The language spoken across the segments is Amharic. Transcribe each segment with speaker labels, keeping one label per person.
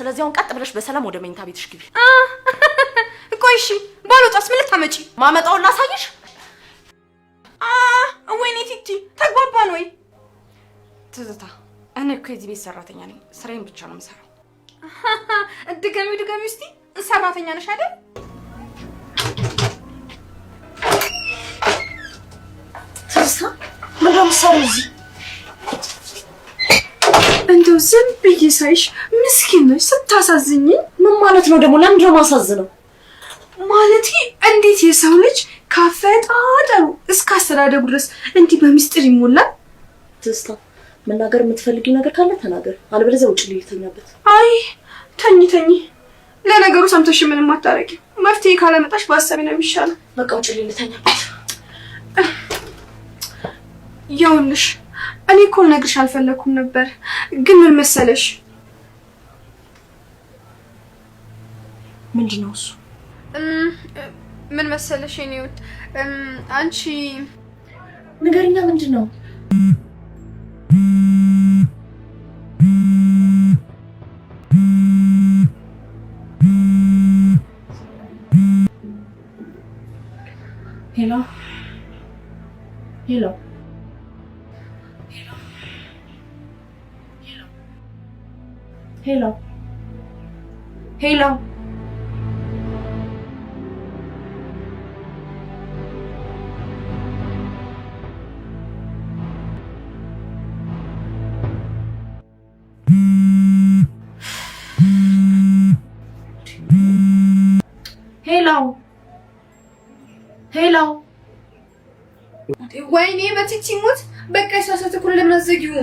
Speaker 1: ስለዚህ አሁን ቀጥ ብለሽ በሰላም ወደ መኝታ ቤትሽ ግቢ።
Speaker 2: ቆይ እሺ ባልወጣስ ምን ልታመጪ?
Speaker 1: ማመጣውን ላሳይሽ።
Speaker 2: ወይኔ ቲቲ ተግባባን ወይ?
Speaker 1: ትዝታ እኔ እኮ የዚህ ቤት ሰራተኛ ነኝ። ስራዬን ብቻ ነው የምሰራው።
Speaker 2: ድገሚ እስቲ። ሰራተኛ ነሽ አይደል?
Speaker 1: ትዝታ ምን ለምሳሌ እዚህ
Speaker 2: እንደው ዝም ብዬ ሳይሽ ምስኪን ነሽ ስታሳዝኝ።
Speaker 1: ምን ማለት ነው ደግሞ? ለምን ነው ማሳዝነው?
Speaker 2: ማለት እንዴት የሰው ልጅ ካፈጣጠሩ እስከ አስተዳደሩ ድረስ እንዲህ በሚስጥር ይሞላል?
Speaker 1: ትዝታ መናገር የምትፈልጊው ነገር ካለ ተናገር፣ አለበለዚያ ውጭ ልይተኛበት።
Speaker 2: አይ ተኝ። ለነገሩ ሰምተሽ ምንም አታረቂ። መፍትሄ ካለመጣሽ በአሳቢ ነው የሚሻለው።
Speaker 1: በቃ ውጭ ልይተኛበት።
Speaker 2: ያውልሽ እኔ እኮ ልነግርሽ አልፈለኩም ነበር፣ ግን ምን መሰለሽ?
Speaker 1: ምንድነው እሱ?
Speaker 2: ምን መሰለሽ የኔውት አንቺ
Speaker 1: ንገሪኛ፣ ምንድነው? ሄሎ ሄሎ ሄሎ ሄሎ ሄሎ
Speaker 2: ወይኔ በቲቲ ሞት በቃ ይሳሳት እኮ ለምን አዘጊው?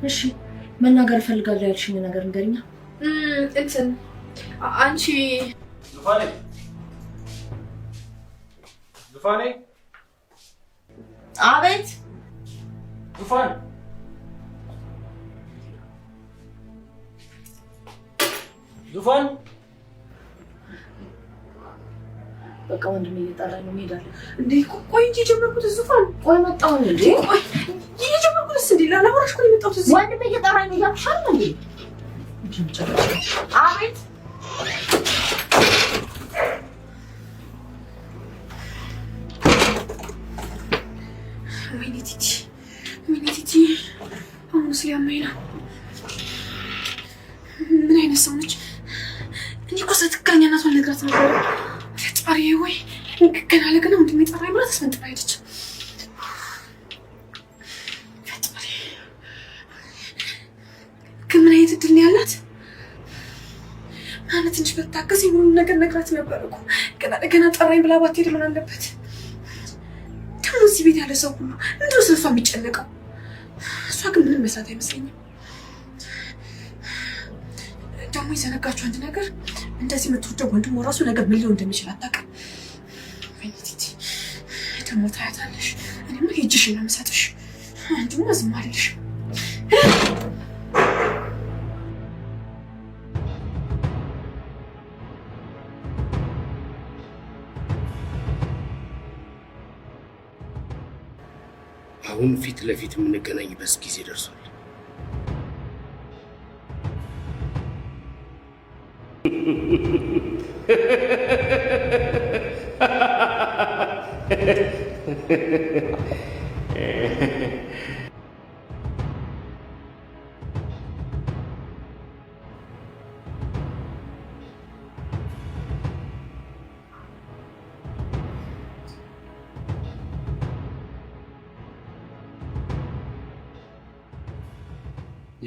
Speaker 1: እሺ መናገር ፈልጋለሁ ያልሽኝ ነገር ንገሪኛ።
Speaker 2: እንትን አንቺ
Speaker 3: ዙፋኔ
Speaker 1: አቤት።
Speaker 3: ዙፋን
Speaker 1: በቃ ወንድሜ እየጠራኝ ነው፣ እሄዳለሁ።
Speaker 2: እንዴ ቆይ እንጂ ጀመርኩት። ዙፋን
Speaker 1: ቆይ መጣሁ እንዴ?
Speaker 2: ቆይ የጀመርኩት እንዴ ላላወራሽ እኮ የመጣሁት እዚህ።
Speaker 1: ወንድሜ እየጠራኝ ነው እያልኩሻል እንዴ? አቤት።
Speaker 2: ወይኔ ቲቲ አሁን ስሊያመኝ ነው። ምን አይነት ሰው ነች? እኔ እኮ ትክክለኛ እናቷን ነግራት ነበር። ፈጣሪ ወይ ገና ለገና ወንድሜ ጠራኝ ብላ ተስፈንጥራ ሄደች። ፈጣሪ ግን ምን አይነት እድል ነው ያላት? ማለት ትንሽ በታገዝ ሁሉን ነገር ነግራት ነበር እኮ። ገና ለገና ጠራኝ ብላ ባትሄድ ምን አለበት? ደግሞ እዚህ ቤት ያለ ሰው ሁሉ ምንድነው ስለሷ የሚጨነቀው? እሷ ግን ምንም መስራት አይመስለኝም። ደግሞ የዘነጋችሁ አንድ ነገር፣ እንደዚህ የምትወደው ወንድሟ ራሱ ነገር ምን ሊሆን እንደሚችል አታውቅም። ወይኔ ቲቲ ደግሞ ታያታለሽ። እኔማ ሄጅሽን ነው የምሰጥሽ። አንቺማ ዝም አልልሽም።
Speaker 4: አሁን ፊት ለፊት የምንገናኝበት ጊዜ ደርሷል።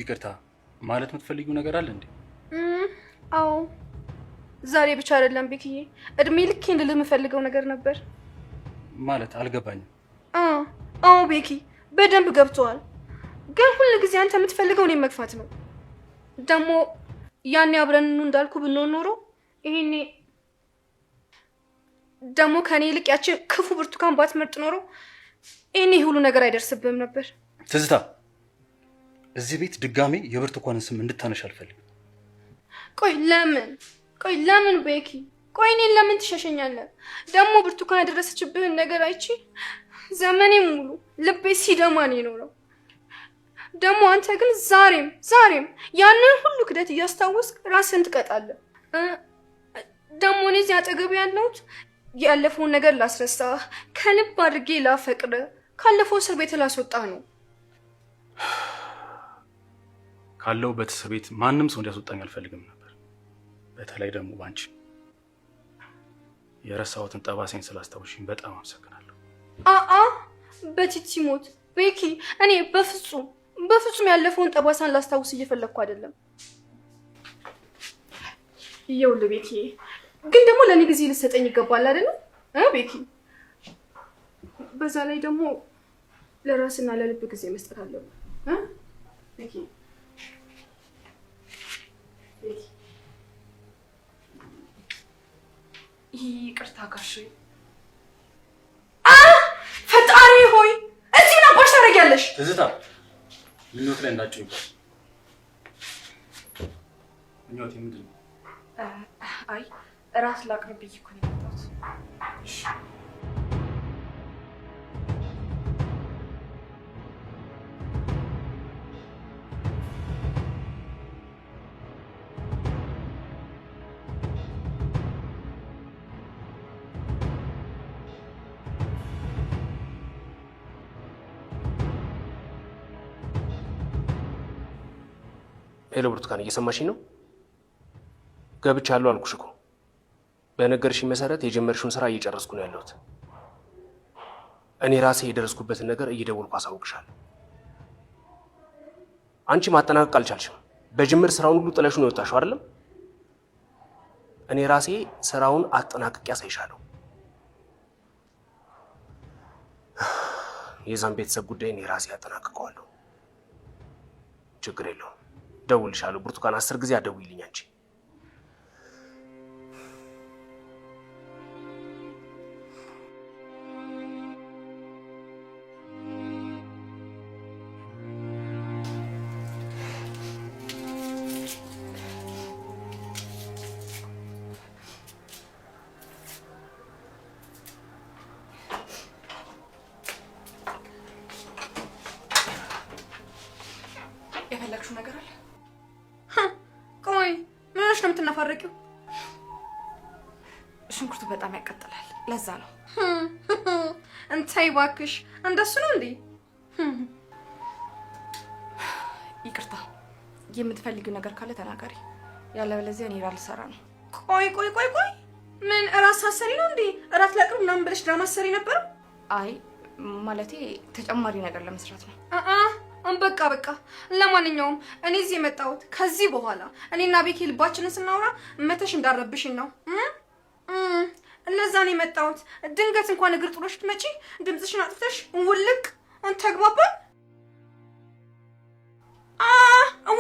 Speaker 3: ይቅርታ ማለት የምትፈልጊው ነገር አለ እንዴ?
Speaker 2: አዎ ዛሬ ብቻ አይደለም ቤክዬ፣ እድሜ ልኬን ልልህ የምፈልገው ነገር ነበር።
Speaker 3: ማለት አልገባኝም።
Speaker 2: አዎ ቤኪ በደንብ ገብቷል። ግን ሁሉ ጊዜ አንተ የምትፈልገው እኔን መግፋት ነው። ደግሞ ያኔ አብረን እንዳልኩ ብንሆን ኖሮ ይሄኔ ደግሞ ከኔ ይልቅ ያቺ ክፉ ብርቱካን ባትመርጥ ኖሮ ይሄኔ ሁሉ ነገር አይደርስብህም ነበር።
Speaker 3: ትዝታ እዚህ ቤት ድጋሜ የብርቱካንን ስም እንድታነሽ አልፈልግም።
Speaker 2: ቆይ ለምን ቤኪ? ቆይ እኔን ለምን ትሸሸኛለህ? ደግሞ ብርቱካን ያደረሰችብህን ነገር አይቺ ዘመኔ ሙሉ ልቤ ሲደማ ነው የኖረው። ደግሞ አንተ ግን ዛሬም ያንን ሁሉ ክደት እያስታወስክ ራስን ትቀጣለህ። ደግሞ እኔ እዚህ አጠገብ ያለሁት ያለፈውን ነገር ላስረሳህ፣ ከልብ አድርጌ ላፈቅርህ፣ ካለፈው እስር ቤት ላስወጣ ነው።
Speaker 3: ካለሁበት እስር ቤት ማንም ሰው እንዲያስወጣኝ አልፈልግም ነበር። በተለይ ደግሞ ባንቺ የረሳሁትን ጠባሴን ስላስታወሽኝ በጣም አመሰግናለሁ።
Speaker 2: በቲቲ ሞት ቤኪ፣ እኔ በፍጹም ያለፈውን ጠባሳን ላስታውስ እየፈለግኩ አይደለም። ይኸውልህ ቤኪ፣ ግን ደግሞ ለኔ ጊዜ ልትሰጠኝ ይገባል አይደል? ቤኪ፣ በዛ ላይ ደግሞ ለራስና ለልብ ጊዜ መስጠት አለብህ። ቤኪ ይቅርታ ጋሽ። ፈጣሪ ሆይ እዚህ ምን አባሽ ታደርጊያለሽ?
Speaker 3: ትዝታ ምኞት ላይ እንዳጭው ይባል። ምኞት ምንድን ነው?
Speaker 2: አይ ራስ ላቅርብ ብዬሽ እኮ ነው የመጣሁት።
Speaker 4: ሄሎ ብርቱካን፣ እየሰማሽኝ ነው? ገብቻለሁ አልኩሽ እኮ። በነገርሽኝ መሰረት የጀመርሽውን ስራ እየጨረስኩ ነው ያለሁት። እኔ ራሴ የደረስኩበትን ነገር እየደወልኩ አሳውቅሻለሁ። አንቺ ማጠናቀቅ አልቻልሽም። በጅምር ስራውን ሁሉ ጥለሽ ነው የወጣሽው አይደለም? እኔ ራሴ ስራውን አጠናቅቄ ያሳይሻለሁ። የዛን ቤተሰብ ጉዳይ እኔ ራሴ አጠናቅቀዋለሁ። ችግር የለውም። ደውልሻለሁ ብርቱካን። 10 ጊዜ አትደውይልኝ አንቺ።
Speaker 2: የፈለግሽው ነገር አለ? ቆይ ምንሽ ነው የምትናፋረቂው? ሽንኩርቱ በጣም ያቃጥላል፣ ለዛ ነው። እንታይ እባክሽ፣ እንደሱ ነው እንዴ? ይቅርታ፣ የምትፈልጊው ነገር ካለ ተናገሪ፣ ያለበለዚያ እኔ ልሰራ ነው። ቆይ ምን እራስ አሰሪ ነው እንዴ? እራት ላቅርብ ምናምን ብለሽ ድራማ አሰሪ ነበር? አይ ማለቴ ተጨማሪ ነገር ለመስራት ነው። በቃ ለማንኛውም እኔ እዚህ የመጣሁት ከዚህ በኋላ እኔና ቤኪ ልባችንን ስናወራ መተሽ እንዳረብሽኝ ነው። ለዛ ነው የመጣሁት። ድንገት እንኳን እግር ጥሎሽ ብትመጪ ድምፅሽን አጥፍተሽ ውልቅ። ተግባባን?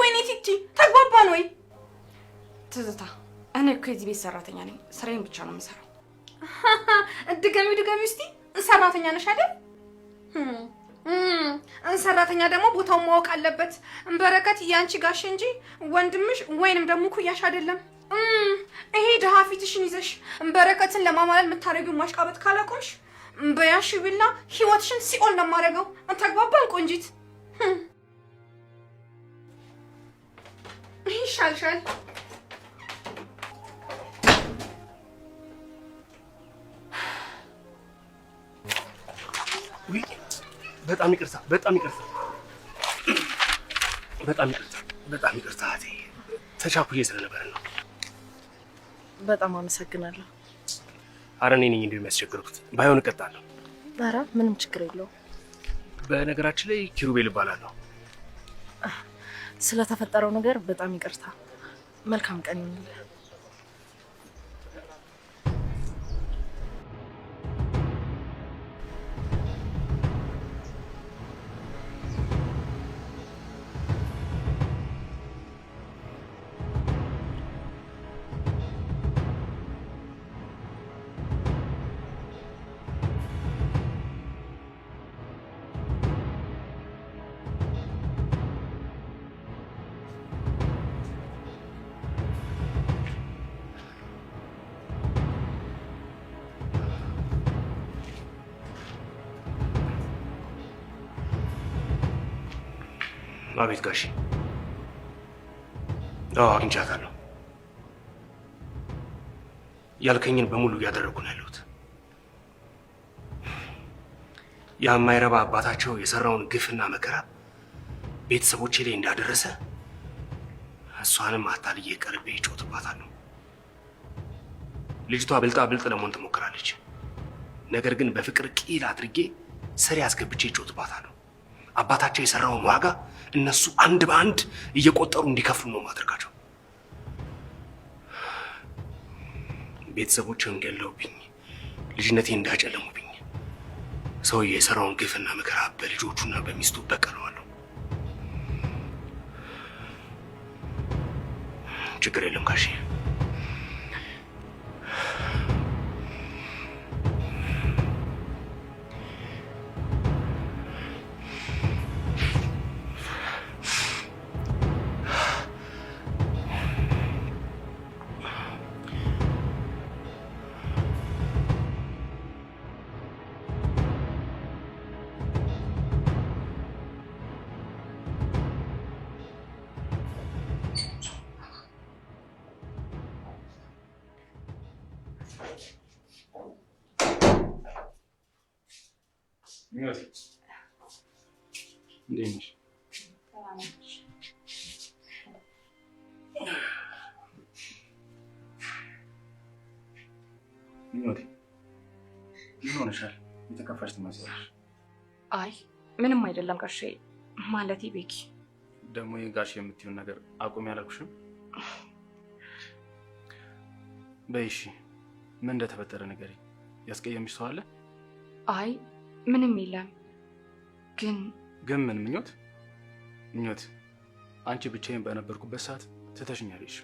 Speaker 2: ወይኔ ቲቲ፣ ተግባባን ወይ? ትዝታ፣ እኔ እኮ የዚህ ቤት ሰራተኛ ነኝ። ስራዬን ብቻ ነው የምሰራው። ድገሚ እስቲ። ሰራተኛ ነሽ አይደል? ሰራተኛ ደግሞ ቦታውን ማወቅ አለበት። በረከት ያንቺ ጋሽ እንጂ ወንድምሽ ወይንም ደግሞ ኩያሽ አይደለም። ይሄ ደሃ ፊትሽን ይዘሽ በረከትን ለማማለል የምታረጊው ማሽቃበጥ ካላቆምሽ በያሽ ቢላ ህይወትሽን ሲኦል ነው የማደርገው። ተግባባን ቆንጂት? ይሻልሻል።
Speaker 4: በጣም ይቅርታ። ተቻኩዬ ስለነበረ ነው።
Speaker 1: በጣም አመሰግናለሁ።
Speaker 4: አረ እኔ ነኝ እንዲሁ የሚያስቸግሩት። ባይሆን እቀጣለሁ።
Speaker 1: ኧረ ምንም ችግር የለውም።
Speaker 4: በነገራችን ላይ ኪሩቤል እባላለሁ።
Speaker 1: ስለተፈጠረው ነገር በጣም ይቅርታ። መልካም ቀን ይሁንልህ።
Speaker 4: አቤት ጋሼ። አግኝቻታለሁ። ያልከኝን በሙሉ እያደረጉ ነው ያለሁት። የማይረባ አባታቸው የሰራውን ግፍና መከራ ቤተሰቦቼ ላይ እንዳደረሰ እሷንም አታልዬ ቀርቤ እጮትባታለሁ። ልጅቷ ብልጥ ለመሆን ትሞክራለች። ነገር ግን በፍቅር ቂል አድርጌ ስር ያስገብቼ እጮትባታለሁ። አባታቸው የሰራውን ዋጋ እነሱ አንድ በአንድ እየቆጠሩ እንዲከፍሉ ነው ማድረጋቸው። ቤተሰቦችን ገለውብኝ፣ ልጅነቴን እንዳጨለሙብኝ ሰውዬ የሰራውን ግፍና መከራ በልጆቹና በሚስቱ በቀለዋለሁ። ችግር የለም ጋሼ።
Speaker 3: ምኞቴ እንዴት ነሽ? ምኞቴ ምን ሆነሻል? የተከፋሽ ትመስያለሽ።
Speaker 2: አይ ምንም አይደለም ጋሼ። ማለቴ ቤኪ
Speaker 3: ደግሞ የጋሽ የምትይውን ነገር አቁም ያላልኩሽም? በይ እሺ፣ ምን እንደተፈጠረ ንገሪኝ። ያስቀየምሽ ሰው አለ?
Speaker 2: አይ ምንም የለም። ግን
Speaker 3: ምን? ምኞት አንቺ ብቻዬን በነበርኩበት ሰዓት ትተሽኛለሽ።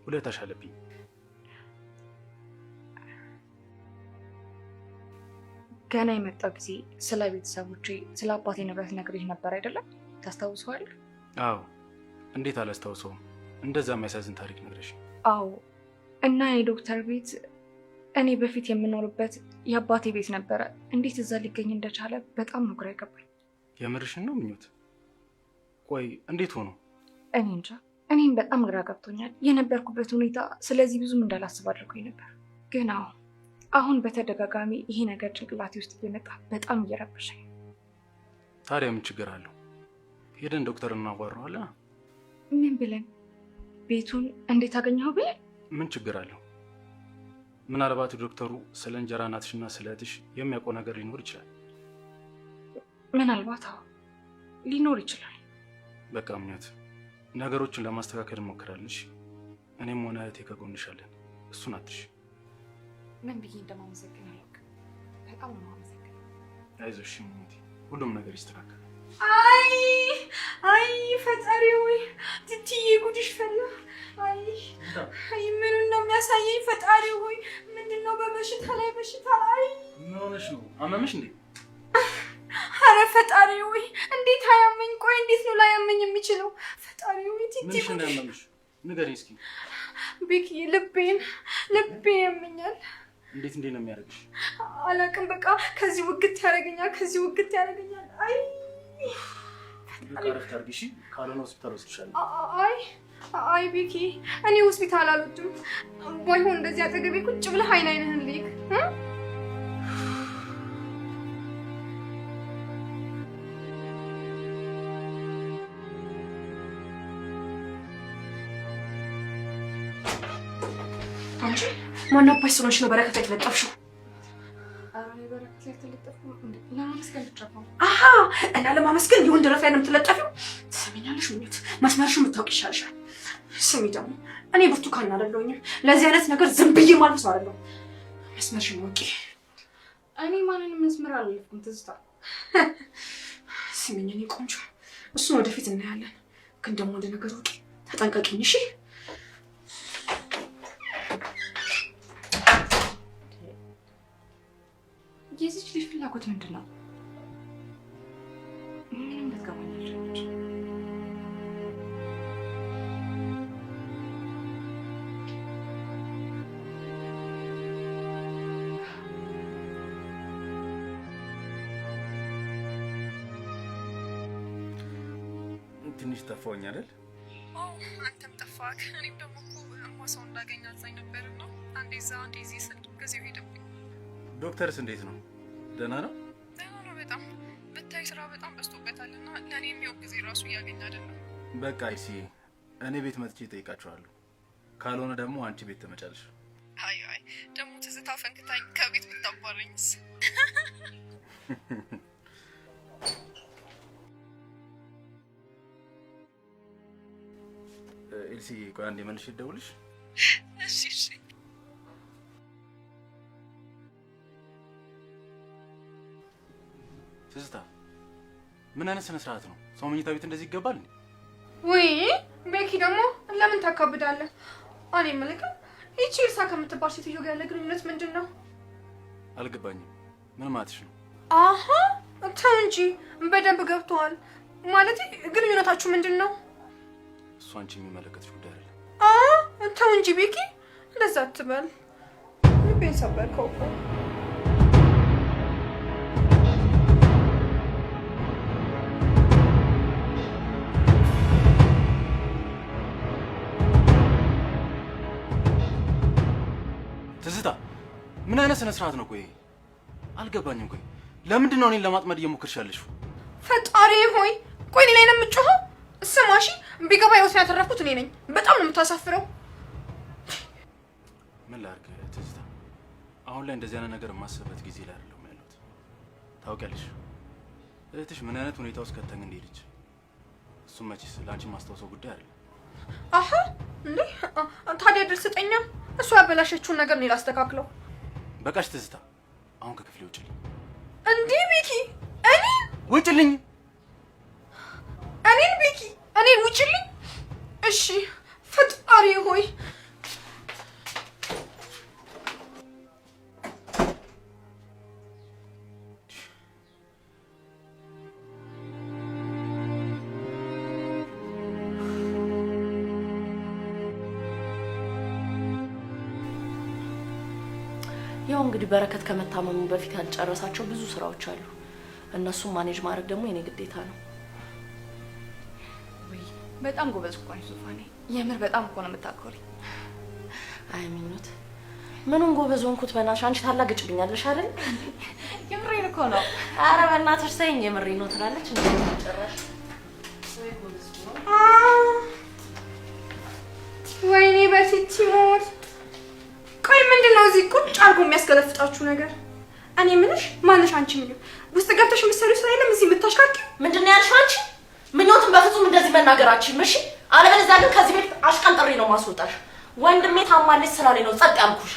Speaker 3: ውለታሽ አለብኝ።
Speaker 2: ገና የመጣው ጊዜ ስለ ቤተሰቦቼ፣ ስለ አባቴ ንብረት ነግሬሽ ነበር አይደለም? ታስታውሰዋለህ?
Speaker 3: አዎ። እንዴት አላስታውሰውም? እንደዛ የሚያሳዝን ታሪክ ነግረሽ።
Speaker 2: አዎ። እና የዶክተር ቤት እኔ በፊት የምኖርበት የአባቴ ቤት ነበረ። እንዴት እዛ ሊገኝ እንደቻለ በጣም ነው ግራ የገባኝ።
Speaker 3: የምርሽን ነው ምኞት? ቆይ እንዴት ሆኖ?
Speaker 2: እኔ እንጃ። እኔም በጣም ግራ ገብቶኛል። የነበርኩበት ሁኔታ ስለዚህ ብዙም እንዳላስብ አድርጎኝ ነበር። ግን አሁን በተደጋጋሚ ይሄ ነገር ጭንቅላቴ ውስጥ እየመጣ በጣም እየረበሸኝ።
Speaker 3: ታዲያ ምን ችግር አለው? ሄደን ዶክተር እናዋራዋለን።
Speaker 2: ምን ብለን? ቤቱን እንዴት አገኘኸው ብለን?
Speaker 3: ምን ችግር አለው? ምናልባት ዶክተሩ ስለ እንጀራ እናትሽና ስለ እህትሽ የሚያውቀው ነገር ሊኖር ይችላል።
Speaker 2: ምናልባት ሊኖር ይችላል።
Speaker 3: በቃ ምኞት፣ ነገሮችን ለማስተካከል እንሞክራለን። እኔም ሆነ እህቴ ከጎንሻለን። እሱን አትሽ።
Speaker 2: ምን ብዬ እንደማመሰግን አላውቅም። በጣም ነው የማመሰግነው።
Speaker 3: አይዞሽ ምኞቴ፣ ሁሉም ነገር ይስተካከላል።
Speaker 2: አይ ፈጣሪ ሆይ፣ ትትዬ ጉድሽ ፈላ። አይ ምኑን ነው የሚያሳየኝ? ፈጣሪ ሆይ፣ ምንድነው በበሽታ ላይ በሽታ?
Speaker 3: ምን ሆነሽ ነው? አመመሽ እንዴ?
Speaker 2: አረ ፈጣሪ ሆይ፣ እንዴት አያመኝ? ቆይ እንዴት ነው ላያመኝ የሚችለው? ፈጣሪ ሆይ፣ ትትዬ
Speaker 3: ምንሽ ነው ያመመሽ? ንገሪኝ እስኪ።
Speaker 2: ቤኪ፣ ልቤን ያመኛል።
Speaker 3: እንዴት ነው የሚያደርግሽ?
Speaker 2: አላውቅም። በቃ ከዚህ ውግት ያደርገኛል፣ ከዚህ ውግት ያደርገኛል።
Speaker 3: በቃ ረፍት አድርጊ እሺ። ካልሆነ ሆስፒታል ወስድሻለሁ።
Speaker 2: አይ ቤኪ፣ እኔ ሆስፒታል አልወድም። ባይሆን እንደዚህ አጠገቤ ቁጭ ብለህ አይንህን ልይክ። አንቺ ማን አባሽ ስለሆንሽ ነው በረከት ላይ ተለጠፍሽው? በረከት ላይ ተለጠፍኩ ለማመስገን ብቻ ነው። እና ለማመስገን የወንድ ረፍ ላይ ነው የምትለጠፊው? ትሰሚኛለሽ ምኞት፣ መስመርሽን የምታውቂ ይሻልሻል። ስሚ ደግሞ እኔ ብርቱካን አይደለሁኝም። ለዚህ አይነት ነገር ዝም ብዬ ማለት ነው አይደለም። መስመርሽን ወቂ። እኔ ማንንም መስመር አልለፍኩም ትዝታ። ስሚኝ እኔ ቆንጆ፣ እሱን ወደፊት እናያለን። ግን ደግሞ እንደ ነገር ወቂ፣ ተጠንቀቂኝ እሺ? የዚች ልጅ ፍላጎት ምንድን ነው? ምንም ልትገባኝ አልቻለች።
Speaker 3: ትንሽ ጠፋሁኝ አይደል?
Speaker 2: አንተም ጠፋህ። እኔም ደግሞ እኮ ሰው እንዳገኝ አዛኝ ነበርና አንዴ እዛ አንዴ እዚህ ስል ጊዜው ሄደብኝ።
Speaker 3: ዶክተርስ እንዴት ነው? ደህና ነው?
Speaker 2: ደህና ነው በጣም። ብታይ ስራ በጣም በዝቶበታልና ለእኔ የሚሆን ጊዜ ራሱ እያገኝ አይደለም።
Speaker 3: በቃ አይሲ እኔ ቤት መጥቼ እጠይቃቸዋለሁ። ካልሆነ ደግሞ አንቺ ቤት ትመጫለሽ።
Speaker 2: አይ ደግሞ ትዝታ ፈንክታኝ ከቤት ብታባረኝስ?
Speaker 3: ኤልሲ ቆይ አንዴ መልሼ ልደውልሽ።
Speaker 2: እሺ
Speaker 3: ትዝታ ምን አይነት ስነ ስርዓት ነው? ሰው መኝታ ቤት እንደዚህ ይገባል?
Speaker 2: ወይ ቤኪ ደግሞ ለምን ታካብዳለህ? እኔ የምልህ ይቺ ኤልሳ ከምትባል ሴትዮ ጋር ያለ ግንኙነት ምንድን ነው?
Speaker 3: አልገባኝም። ምን ማለትሽ ነው?
Speaker 2: አሃ ተው እንጂ በደንብ ገብቶሃል። ማለት ግንኙነታችሁ ምንድን ነው?
Speaker 3: እሱ አንቺ የሚመለከትሽ ጉዳይ አይደለም።
Speaker 2: ተው እንጂ ቤኪ እንደዛ አትበል። ልቤን ሰበርከው እኮ።
Speaker 3: ትዝታ ምን አይነት ስነ ስርዓት ነው? ቆይ አልገባኝም። ቆይ ለምንድን ነው እኔን ለማጥመድ እየሞከርሽ ያለሽው?
Speaker 2: ፈጣሪ ሆይ ቆይ እኔ ላይ ነው የምትጮኸው? ስማሽ ቢገባ ህይወትን ያተረፍኩት እኔ ነኝ። በጣም ነው የምታሳፍረው።
Speaker 3: ምን ላድርግ ትዝታ፣ አሁን ላይ እንደዚህ አይነት ነገር የማስብበት ጊዜ ላይ አይደለሁም ያለሁት። ታውቂያለሽ እህትሽ ምን አይነት ሁኔታ ውስጥ ከተኝ እንደሄደች። እሱም መቼስ ለአንቺ ማስታወሰው ጉዳይ አይደለም።
Speaker 2: አሃ እንዴ ታዲያ ድል ስጠኛ። እሱ ያበላሸችውን ነገር እኔ ላስተካክለው።
Speaker 3: በቃሽ ትዝታ፣ አሁን ከክፍሌ ውጭልኝ።
Speaker 2: እንዴ ቤኪ እኔን
Speaker 3: ውጭልኝ።
Speaker 2: እኔን ቤኪ እኔን ውጭልኝ። እሺ ፈጣሪ ሆይ
Speaker 1: ያው እንግዲህ በረከት ከመታመሙ በፊት ያልጨረሳቸው ብዙ ስራዎች አሉ። እነሱም ማኔጅ ማድረግ ደግሞ የኔ ግዴታ ነው።
Speaker 5: ወይ በጣም ጎበዝ እኮ ነሽ ዙፋኔ። የምር በጣም እኮ ነው የምታኮሪ።
Speaker 1: አይ ሚኑት ምኑን ጎበዝ ሆንኩት? በእናትሽ አንቺ ታላግጭብኛለሽ አይደል?
Speaker 5: የምሬን እኮ ነው።
Speaker 1: ኧረ በእናትሽ ተይኝ፣ የምሬን ነው ትላለች እንዴ ጨራሽ። ወይ ጎበዝ ነው።
Speaker 2: ወይኔ በሲቲ ሞት። ቆይ ምንድነው እዚህ ቁጭ አድርጎ የሚያስገለፍጣችሁ ነገር? እኔ ምንሽ ማንሽ አንቺ ምን ውስጥ ገብተሽ ምሰሩ ስራ የለም እዚህ የምታሽካኪው?
Speaker 1: ምንድነው ያልሽው አንቺ? ምኞትን በፍጹም እንደዚህ መናገራችን እሺ? አለበለዚያ ግን ከዚህ ቤት አሽቀንጥሬ ነው ማስወጣሽ። ወንድሜ ታማለች ስላለኝ ነው ጸጥ ያልኩሽ።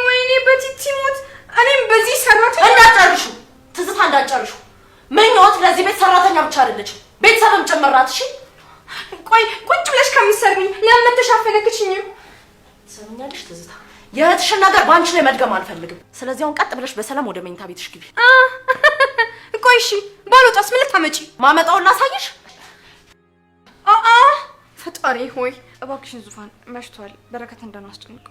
Speaker 2: ወይኔ በቲቲ ሞት። እኔም በዚህ ሰራተኛ
Speaker 1: እንዳጨርሹ ትዝታ እንዳጨርሹ። ምኞት ለዚህ ቤት ሰራተኛ ብቻ አይደለችም ቤተሰብም ጭምራት። እሺ
Speaker 2: ቆይ ቁጭ ብለሽ ከምትሰርብኝ ለምን ተሻፈለክችኝ?
Speaker 1: ሰምኛለሽ ትዝታ፣ የእህትሽን ነገር ባንቺ ላይ መድገም አልፈልግም። ስለዚህ አሁን ቀጥ ብለሽ በሰላም ወደ መኝታ ቤትሽ ግቢ።
Speaker 2: ቆይ እሺ ባልወጣስ ምን ልታመጪ?
Speaker 1: ማመጣውን ላሳይሽ።
Speaker 2: ፈጣሪ ሆይ
Speaker 5: እባክሽን ዙፋን መሽቷል። በረከት እንዳናስጨንቅ።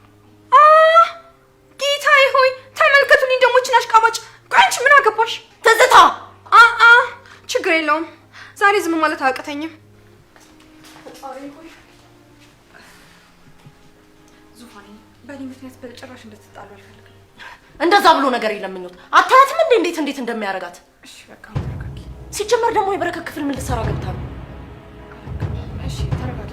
Speaker 2: ጌታዬ ሆይ ተመልከቱልኝ ደግሞ እችን አሽቃባጭ። ቆይ አንቺ ምን አገባሽ?
Speaker 1: ትዝታ
Speaker 2: ችግር የለውም ዛሬ ዝም ማለት አያቅተኝም። ፈጣሪ ሆይ
Speaker 5: ዙፋኔ በእኔ ምክንያት በጭራሽ እንድትጣሉ አልፈልግም።
Speaker 1: እንደዛ ብሎ ነገር የለም። ምኞት አታያትም እንዴት እንደሚያረጋት?
Speaker 5: እሺ በቃ ተረጋጊ።
Speaker 1: ሲጀመር ደግሞ የበረከት ክፍል ምን ልትሰራ ገብታ ነው?
Speaker 5: እሺ ተረጋጊ።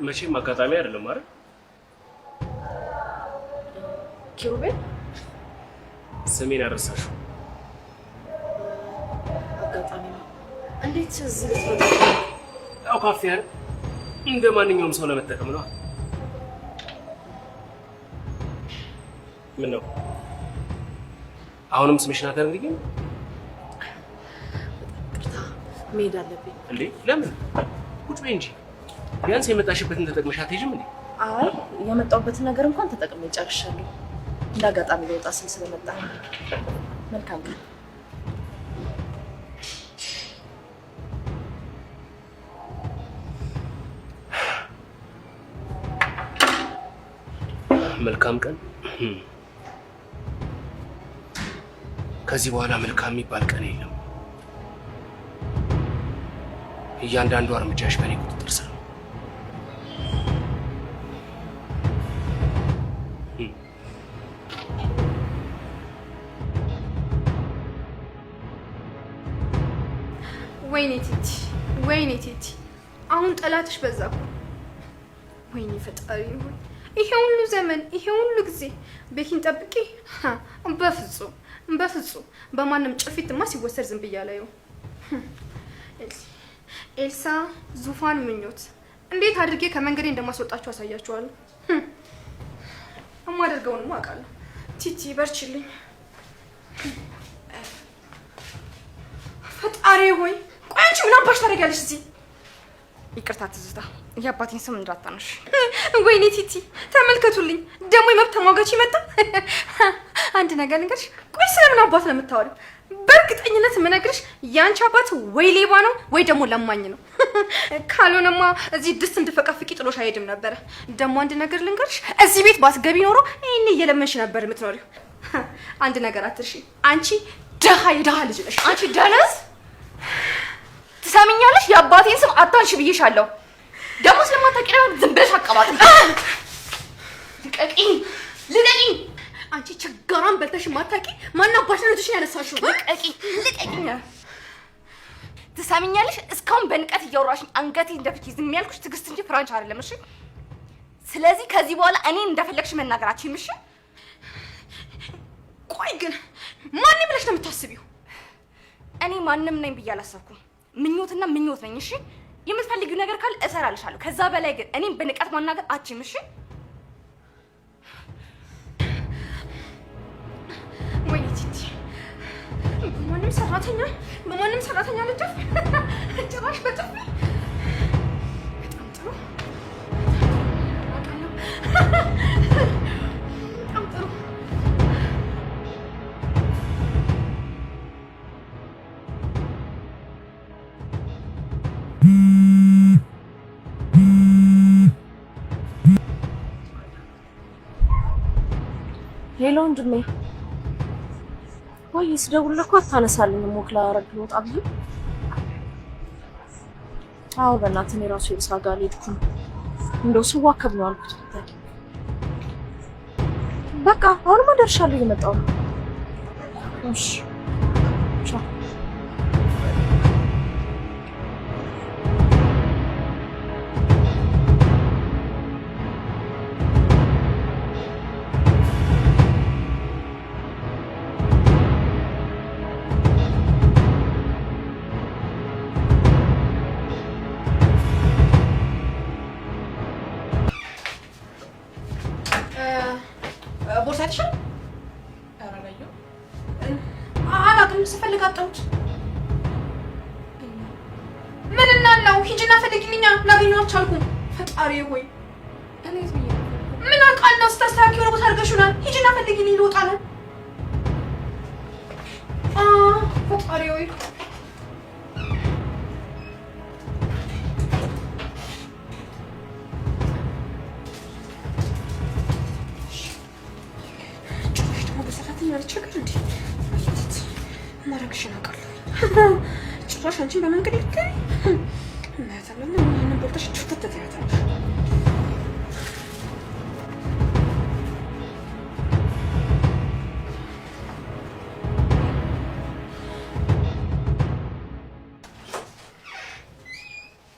Speaker 4: መቼም አጋጣሚ አይደለም አይደል?
Speaker 1: ኪሩቤል
Speaker 4: ስሜን አረሳሽው?
Speaker 1: አጋጣሚ ነው። እንዴት እዚህ ልትመጣ?
Speaker 4: ያው ካፌ አይደል? እንደ ማንኛውም ሰው ለመጠቀም ነው። ምን ነው አሁንም ስምሽን አታደርጊም?
Speaker 1: ቅርታ መሄድ አለብኝ።
Speaker 4: እንዴ ለምን? ቁጭ በይ እንጂ ቢያንስ የመጣሽበትን ተጠቅመሽ አትሄጂም እንዴ?
Speaker 1: አይ የመጣሁበትን ነገር እንኳን ተጠቅሜ ጨርሻለሁ። እንዳጋጣሚ ለወጣ ስል ስለመጣ መልካም ቀን።
Speaker 4: መልካም ቀን። ከዚህ በኋላ መልካም የሚባል ቀን የለም። እያንዳንዱ እርምጃሽ በእኔ ቁጥጥር ስር ነው።
Speaker 5: ወይኔ ቲቲ አሁን ጠላትሽ በዛ እኮ። ወይኔ ፈጣሪ ሆይ ይሄ ሁሉ ዘመን ይሄ ሁሉ ጊዜ ቤኪን ጠብቄ በፍጹም በማንም ጭፊትማ ሲወሰድ ዝም ብያለሁ። ኤልሳ ዙፋን ምኞት እንዴት አድርጌ ከመንገዴ እንደማስወጣቸው አሳያቸዋለሁ። እማደርገውንም አውቃለሁ። ቲቲ በርችልኝ። ፈጣሪ ሆይ ቆይ አንቺ ምን አባሽ ታደርጊያለሽ እዚህ? ይቅርታ ትዝታ የአባቴን ስም እንዳታነሽ። ወይኔ ቲቲ ተመልከቱልኝ፣ ደግሞ የመብት ተሟጋች ይመጣ። አንድ ነገር ልንገርሽ። ቆይ ስለምን አባት ነው የምታወሪው? በእርግጠኝነት የምነግርሽ ያንቺ አባት ወይ ሌባ ነው ወይ ደግሞ ለማኝ ነው። ካልሆነማ እዚህ ድስት እንድፈቀፍቂ ጥሎሽ አይሄድም ነበረ። ደግሞ አንድ ነገር ልንገርሽ፣ እዚህ ቤት ባትገቢ ኖሮ እኔ እየለመንሽ ነበር የምትኖሪው። አንድ ነገር አትርሺ፣ አንቺ የደሃ ልጅ ነሽ።
Speaker 1: አንቺ ደነዝ ትሰሚኛለሽ? የአባቴን ስም አታንሽ ብዬሻለሁ። ደግሞ ስለማታውቂ ዝም ብለሽ አቀባጥ። ልቀቂኝ!
Speaker 5: አንቺ ችጋራን በልተሽ ማታውቂ ማን አባሽ ነው ልጅሽን ያነሳሽው?
Speaker 1: ልቀቂኝ! ትሰሚኛለሽ? እስካሁን በንቀት እያወራሽኝ አንገቴ እንደፍቺ ዝም ያልኩሽ ትዕግስት እንጂ ፍራንች አይደለም። እሺ? ስለዚህ ከዚህ በኋላ እኔን እንደፈለግሽ መናገር አትችይም። እሺ?
Speaker 5: ቆይ ግን ማን ብለሽ ነው የምታስቢው?
Speaker 1: እኔ ማንም ነኝ ብዬ አላሰብኩም። ምኞትና ምኞት ነኝ። እሺ? የምትፈልጊው ነገር ካለ እሰራልሻለሁ። ከዛ በላይ ግን እኔን በንቀት ማናገር አትችይም። እሺ?
Speaker 5: ወይኔ ቲቲ በማንም ሰራተኛ ልጅ ጭራሽ በጥፊ። በጣም ጥሩ በጣም ጥሩ።
Speaker 1: ሄሎ ወንድሜ፣ ወይ ስደውልልህ እኮ አታነሳልኝም። ወክላ አረግ ልወጣ ብዬ። አዎ በእናትህ እኔ እራሱ ኤልሳ ጋር ልሄድኩኝ። እንደው ስዋከብ ነው አልኩት። በቃ አሁንማ ደርሻለሁ፣ እየመጣሁ ነው። እሺ ቻው።
Speaker 2: ቦርሳ አይተሻል? ኧረ ለዩ አላውቅም። ስፈልግ አጣሁት። ምን እናለው? ሂጂና ፈልጊልኛ። ላገኘው አልቻልኩም። ፈጣሪ ሆይ እኔ ምን አውቃለሁ? ስታስተካክዪ የሆነ ቦታ አድርገሽውናል። ሂጂና ፈልጊልኝ። ልወጣ ነው። ፈጣሪ ሆይ ችግር እንዴ ማረግሽን አውቃለሁ። ጭራሽ አንቺን በመንገድ ልትገኝ እናያታለን። ምንም ቦታሽ ችግር ትያታለሽ።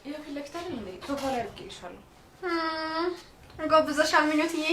Speaker 5: የፈለግታል እንዴ ሶፋ ላይ አድርጌልሻለሁ። ጋብዘሻል ምኞትዬ።